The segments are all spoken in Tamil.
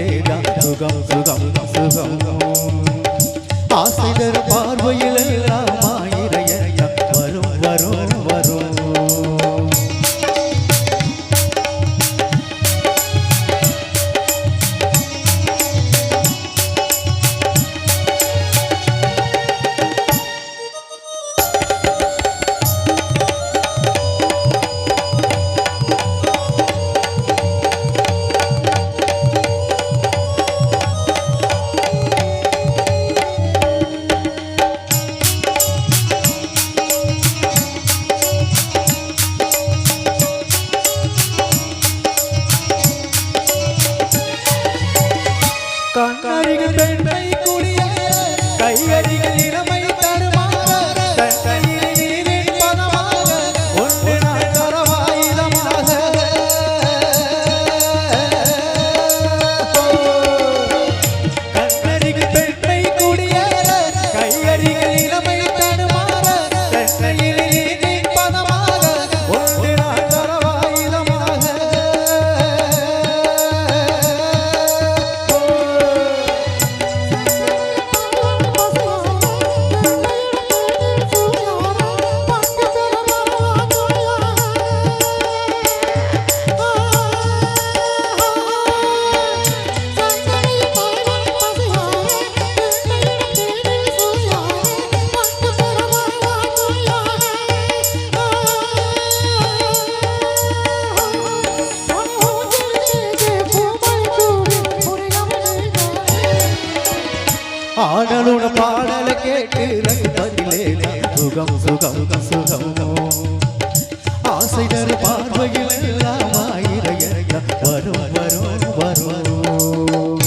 பதிலேதான் சுகம் சுகம் சுகம் ஆசைதர் பார்வையில் எல்லாம் ஆயிரைய வரும் வரும் வரும் கண்ணரிகள் பெண்ணை குடியேற கையடிகள் இளமை தருமாற தன்னையில் நீரின் பதமாக ஒன்று நாள் தரவாயுதமாக கண்ணரிகள் பெண்ணை குடியேற கையடிகள் இளமை தருமாற தன்னையில் நீரின் பதமாக ஒன்று நாள் தரவாயுதமாக ஆடலோட பாடல கேட்டு பதிலே சுகம் சுகம் சுகம் ஆசைதர் பார்வையில் எல்லாம் ஆயிரைய வரும் வரும் வரும்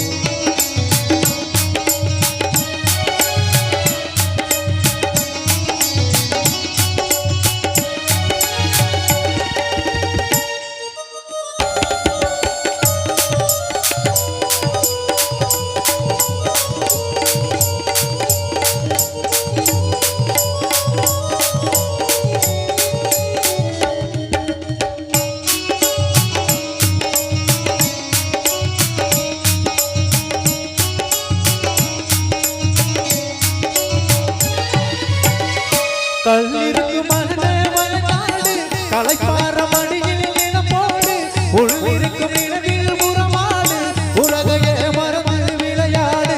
கல்லிருக்கு மனநாடு கலைப்பார மடியில் நிலப்போடு உள்ளிருக்கு நிலவில் புறமாடு உலகையே மறந்து விளையாடு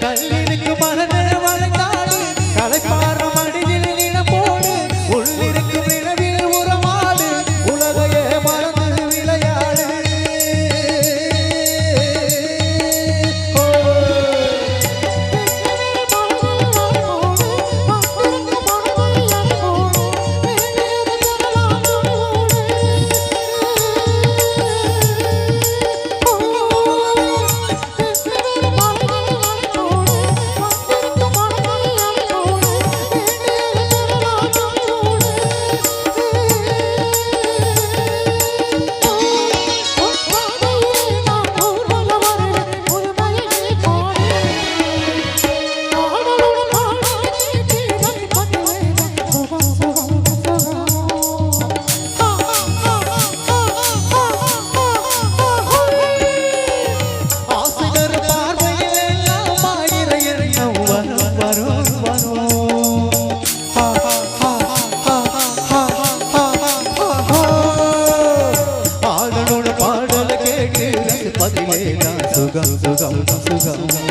கல்லிருக்கு மனநாடு கலைப்பார மடியில் நிலப்போடு உள்ளிருக்கு நிலவில் புறமாடு உலகையே மறந்து விளையாடு பதிலே சுகம் சுகம் சுகம்